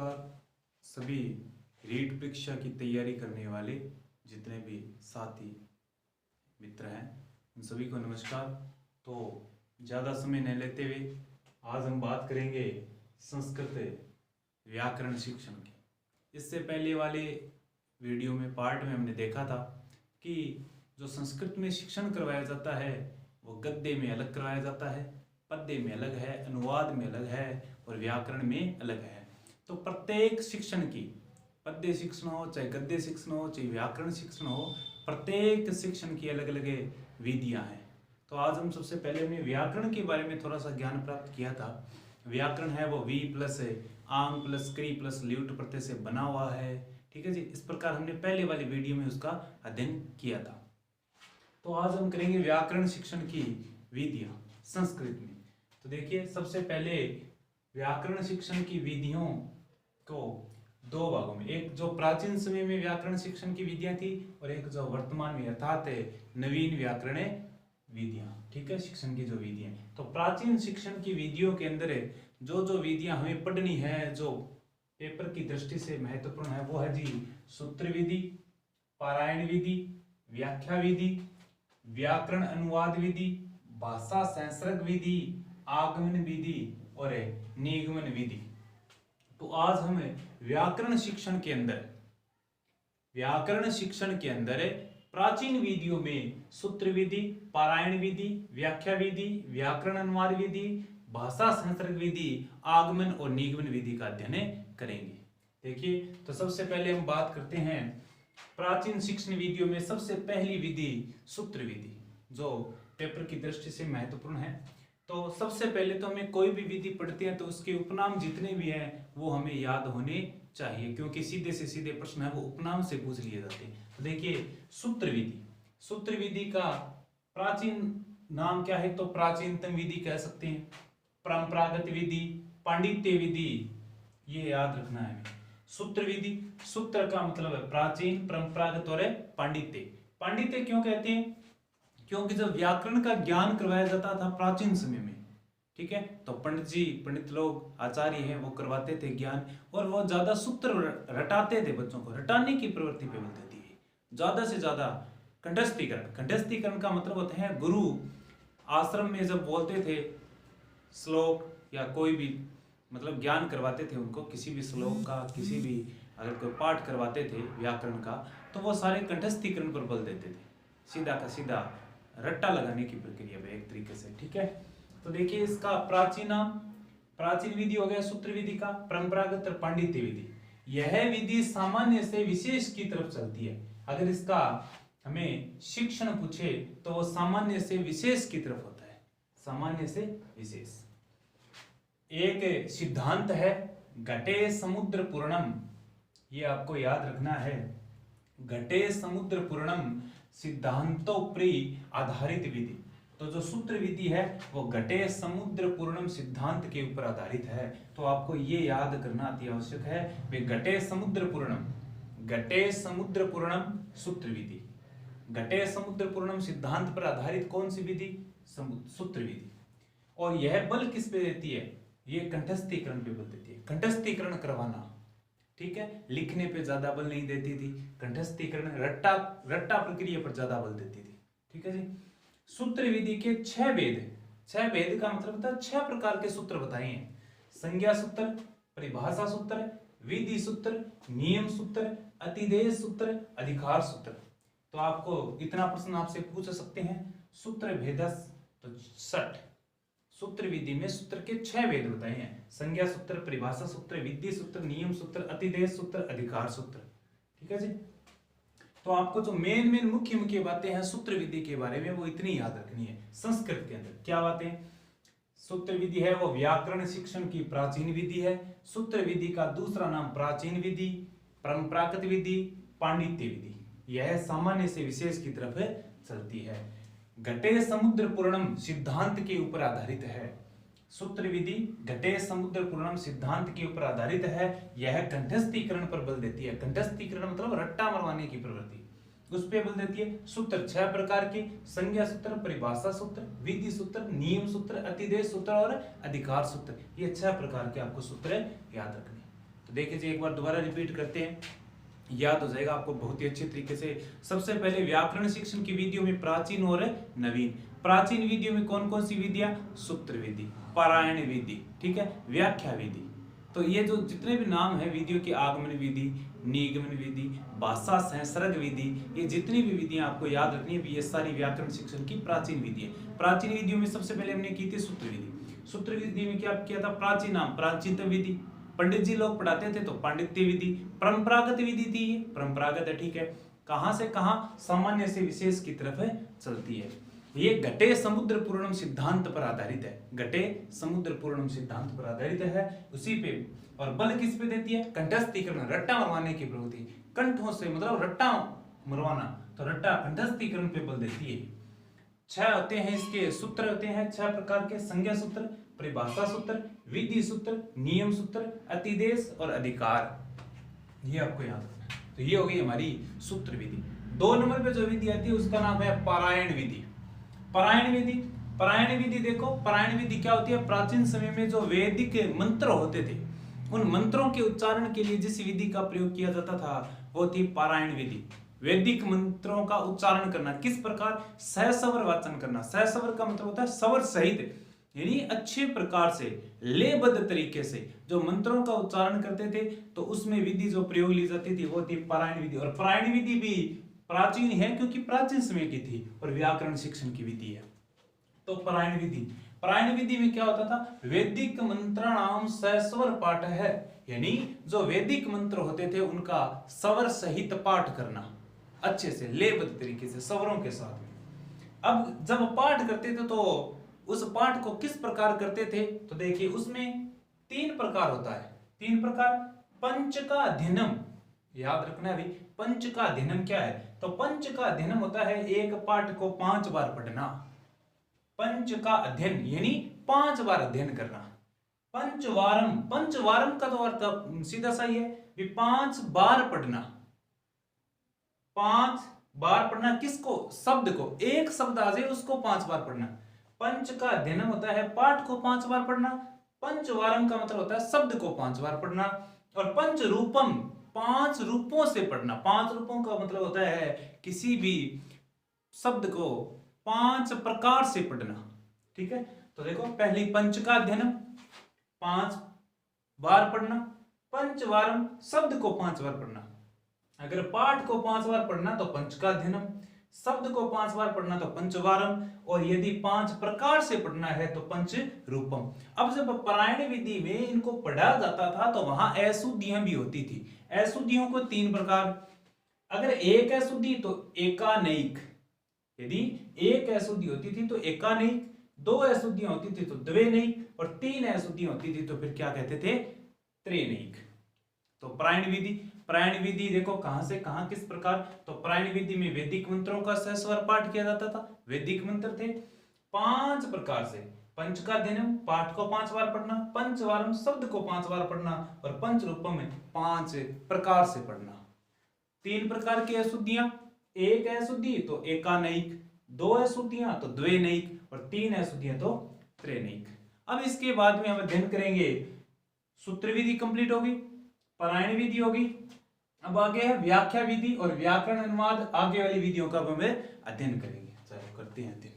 नमस्कार सभी रीट परीक्षा की तैयारी करने वाले जितने भी साथी मित्र हैं उन सभी को नमस्कार। तो ज़्यादा समय न लेते हुए आज हम बात करेंगे संस्कृत व्याकरण शिक्षण की। इससे पहले वाले वीडियो में पार्ट में हमने देखा था कि जो संस्कृत में शिक्षण करवाया जाता है वो गद्य में अलग करवाया जाता है, पद्य में अलग है, अनुवाद में अलग है और व्याकरण में अलग है। तो प्रत्येक शिक्षण की, पद्य शिक्षण हो चाहे गद्य शिक्षण हो चाहे व्याकरण शिक्षण हो, प्रत्येक शिक्षण की अलग अलग विधियां हैं। तो आज हम सबसे पहले हमने व्याकरण के बारे में थोड़ा सा ज्ञान प्राप्त किया था। व्याकरण है वो वी प्लस आंग प्लस क्री प्लस ल्यूट प्रत्यय से बना हुआ है। ठीक है जी, इस प्रकार हमने पहले वाली वीडियो में उसका अध्ययन किया था। तो आज हम करेंगे व्याकरण शिक्षण की विधियां संस्कृत में। तो देखिए, सबसे पहले व्याकरण शिक्षण की विधियों को दो भागों में, एक जो प्राचीन समय में व्याकरण शिक्षण की विधियां थी और एक जो वर्तमान में अर्थात नवीन व्याकरण विधियां। ठीक है, शिक्षण की जो विधियां। तो प्राचीन शिक्षण की विधियों के अंदर जो जो विधियां हमें पढ़नी है, जो पेपर की दृष्टि से महत्वपूर्ण है, वो है जी सूत्र विधि, पारायण विधि, व्याख्या विधि, व्याकरण अनुवाद विधि, भाषा संसर्ग विधि, आगमन विधि और निगमन विधि। तो आज हम व्याकरण शिक्षण के अंदर प्राचीन विधियों में सूत्र विधि, पारायण विधि, व्याख्या विधि, व्याकरण अनुवाद विधि, भाषा संसर्ग विधि, आगमन और निगमन विधि का अध्ययन करेंगे। देखिए, तो सबसे पहले हम बात करते हैं प्राचीन शिक्षण विधियों में सबसे पहली विधि सूत्र विधि, जो पेपर की दृष्टि से महत्वपूर्ण है। तो सबसे पहले तो हमें कोई भी विधि पढ़ते हैं तो उसके उपनाम जितने भी हैं वो हमें याद होने चाहिए, क्योंकि सीधे से सीधे प्रश्न है वो उपनाम से पूछ लिए जाते हैं। तो देखिए, सूत्र विधि, सूत्र विधि का प्राचीन नाम क्या है? तो प्राचीनतम विधि कह सकते हैं, परंपरागत विधि, पांडित्य विधि, ये याद रखना है। सूत्र विधि, सूत्र का मतलब है प्राचीन, परंपरागत और पांडित्य। पांडित्य क्यों कहते हैं? क्योंकि जब व्याकरण का ज्ञान करवाया जाता था प्राचीन समय में, ठीक है, तो पंडित लोग, आचार्य हैं, वो करवाते थे ज्ञान, और वो ज्यादा सूत्र रटाते थे, बच्चों को रटाने की प्रवृत्ति पे बोलते थे। ज्यादा से ज्यादा कंठस्थीकरण, कंठस्थीकरण का मतलब होता है गुरु आश्रम में जब बोलते थे श्लोक या कोई भी मतलब ज्ञान करवाते थे उनको, किसी भी श्लोक का, किसी भी अगर कोई पाठ करवाते थे व्याकरण का, तो वो सारे कंठस्थीकरण पर बल देते थे, सीधा का सीधा रट्टा लगाने की प्रक्रिया में एक तरीके से। ठीक है, तो देखिए, इसका प्राचीन विधि हो गया सूत्र विधि का, परंपरागत और पांडित्य विधि। यह विधि सामान्य से विशेष की तरफ चलती है। अगर इसका हमें शिक्षण पूछे तो वो सामान्य से विशेष की तरफ होता है, सामान्य से विशेष। एक सिद्धांत है घटे समुद्र पूर्णम, ये आपको याद रखना है। घटे समुद्र पूर्णम सिद्धांतोपरि आधारित विधि। तो जो सूत्र विधि है वो घटे समुद्र पूर्णम सिद्धांत के ऊपर आधारित है। तो आपको ये याद करना अति आवश्यक है, वे घटे समुद्र पूर्णम सूत्र विधि। घटे समुद्र पूर्णम सिद्धांत पर आधारित कौन सी विधि? सूत्र विधि। और यह बल किस पे देती है? ये कंठस्थीकरण पे बल देती है, कंठस्थीकरण करवाना। ठीक है, लिखने पे ज्यादा बल नहीं देती थी, कंठस्थीकरण रट्टा प्रक्रिया पर ज्यादा बल देती थी। ठीक है जी। सूत्र विधि के 6 भेद, 6 भेद का मतलब होता है 6 प्रकार के सूत्र बताए हैं। संज्ञा सूत्र, परिभाषा सूत्र, विधि सूत्र, नियम सूत्र, अतिदेश सूत्र, अधिकार सूत्र। तो आपको इतना प्रश्न आपसे पूछ सकते हैं, सूत्र भेदस तो 60। सूत्र विधि में सूत्र के 6 भेद बताए हैं, संज्ञा सूत्र, परिभाषा सूत्र, विधि सूत्र, नियम सूत्र, अतिदेश सूत्र, अधिकार सूत्र। ठीक है जी। तो आपको जो मेन मुख्य बातें हैं सूत्र विधि के बारे में वो इतनी याद रखनी है। संस्कृत के अंदर क्या बातें? सूत्र विधि है वो व्याकरण शिक्षण की प्राचीन विधि है। सूत्र विधि का दूसरा नाम प्राचीन विधि, परंपरागत विधि, पांडित्य विधि। यह सामान्य से विशेष की तरफ चलती है। घटे समुद्र पूर्णम सिद्धांत के ऊपर आधारित है। सूत्र विधि घटे समुद्र पूर्णम सिद्धांत के ऊपर आधारित है। यह कंठस्थीकरण पर बल देती है। कंठस्थीकरण मतलब रट्टा मरवाने की प्रवृत्ति, उस पर बल देती है। सूत्र 6 प्रकार के, संज्ञा सूत्र, परिभाषा सूत्र, विधि सूत्र, नियम सूत्र, अतिदेश सूत्र और अधिकार सूत्र। ये 6 प्रकार के आपको सूत्र याद रखने। तो देखिए एक बार दोबारा रिपीट करते हैं, याद हो जाएगा आपको बहुत ही अच्छे तरीके से। सबसे पहले व्याकरण शिक्षण की विधियों में प्राचीन और नवीन। प्राचीन विधियों में कौन कौन सी विधियां? सूत्र विधि, पारायण विधि, ठीक है, व्याख्या विधि। तो ये जो जितने भी नाम है विधियों की, आगमन विधि, निगमन विधि, भाषा संसर्ग विधि, ये जितनी भी विधियां आपको याद रखनी है, ये सारी व्याकरण शिक्षण की प्राचीन विधि है। प्राचीन विधियों में सबसे पहले हमने की थी सूत्र विधि। सूत्र विधि में क्या किया था? प्राचीन नाम प्राचीनतम विधि, पंडित जी लोग पढ़ाते थे तो पांडित्य विधि। परंपरागत विधि थी ये, परंपरागत है, ठीक है, कहां से कहां? सामान्य से विशेष की तरफ चलती है। ये घटे समुद्र पूर्णम सिद्धांत पर आधारित है, घटे समुद्र पूर्णम सिद्धांत पर आधारित है उसी पे। और बल किस पे देती है? कंठस्थीकरण, रट्टा मरवाने की प्रवृत्ति, कंठों से मतलब रट्टा मरवाना, तो रट्टा कंठस्थीकरण पे बल देती है। 6 होते हैं इसके सूत्र, होते हैं 6 प्रकार के: संज्ञा सूत्र, परिभाषा सूत्र, विधि सूत्र, नियम सूत्र, अतिदेश और अधिकार। ये आपको याद रखना है। तो ये हो गई हमारी सूत्र विधि। 2 नंबर पे जो विधि आती है उसका नाम है पारायण विधि। पारायण विधि, पारायण विधि देखो, पारायण विधि क्या होती है? प्राचीन समय में जो वैदिक मंत्र होते थे, उन मंत्रों के उच्चारण के लिए जिस विधि का प्रयोग किया जाता था वो थी पारायण विधि। वैदिक मंत्रों का उच्चारण करना किस प्रकार? सहस्वर वाचन करना। सहस्वर का मतलब होता है स्वर सहित, यानी अच्छे प्रकार से लेबद्ध तरीके से जो मंत्रों का उच्चारण करते थे, तो उसमें विधि जो प्रयोग ली जाती थी वो थी पारायण विधि। और पारायण विधि भी प्राचीन है क्योंकि प्राचीन समय की थी और व्याकरण शिक्षण की विधि है। तो पारायण विधि, पारायण विधि में क्या होता था? वैदिक मंत्राणाम सहस्वर पाठ है, यानी जो वैदिक मंत्र होते थे उनका स्वर सहित पाठ करना, अच्छे से लेबद्ध तरीके से स्वरों के साथ में। अब जब पाठ करते थे तो उस पाठ को किस प्रकार करते थे? तो देखिए उसमें 3 प्रकार होता है। 3 प्रकार। पंच का अध्ययनम, याद रखना है भाई, पंच का अध्ययनम क्या है? तो पंच का अध्ययनम होता है एक पाठ को 5 बार पढ़ना। पंच का अध्ययन यानी 5 बार अध्ययन करना। पंचवारम, पंचवारम का तो अर्थ सीधा सा ही है कि 5 बार पढ़ना। 5 बार पढ़ना किसको? शब्द को, एक शब्द आ जाए उसको 5 बार पढ़ना। पंच का अध्ययन होता है पाठ को 5 बार पढ़ना। पंचवारम का मतलब होता है शब्द को 5 बार पढ़ना। और पंच रूपम, 5 रूपों से पढ़ना। 5 रूपों का मतलब होता है किसी भी शब्द को 5 प्रकार से पढ़ना, ठीक है। तो देखो पहली पंच का अध्ययन 5 बार पढ़ना, पंचवारम शब्द को 5 बार पढ़ना। अगर पाठ को 5 बार पढ़ना तो पंच का अध्ययनम, शब्द को 5 बार पढ़ना तो पंचवारम, और यदि 5 प्रकार से पढ़ना है तो पंच रूपम। अब जब पारायण विधि में इनको पढ़ा जाता था तो वहां अशुद्धियां भी होती थी। अशुद्धियों को 3 प्रकार। अगर एक अशुद्धि तो एकानैक, यदि एक अशुद्धि होती थी तो एकानैक, 2 अशुद्धियां होती थी तो द्वैनैक, और 3 अशुद्धियां होती थी तो फिर क्या कहते थे? त्रैनैक। तो पारायण विधि, पारायण विधि देखो कहां से कहां किस प्रकार। तो पारायण विधि में वैदिक मंत्रों का सहस्वर पाठ किया जाता था। वैदिक मंत्र थे 5 प्रकार से। पंच का अध्ययन, पाठ को 5 बार पढ़ना, पंचवारम शब्द को 5 बार पढ़ना, और पंच रूपम में 5 प्रकार से पढ़ना। 3 प्रकार की अशुद्धियां, एक अशुद्धि तो एकानैक, 2 अशुद्धियां तो द्वैनैक, और 3 अशुद्धियां तो त्रैनैक। अब इसके बाद में हम अध्ययन करेंगे, सूत्र विधि कंप्लीट होगी, पारायण विधि होगी, अब आगे है व्याख्या विधि और व्याकरण अनुवाद। आगे वाली विधियों का हम अध्ययन करेंगे। चलो करते हैं अध्ययन।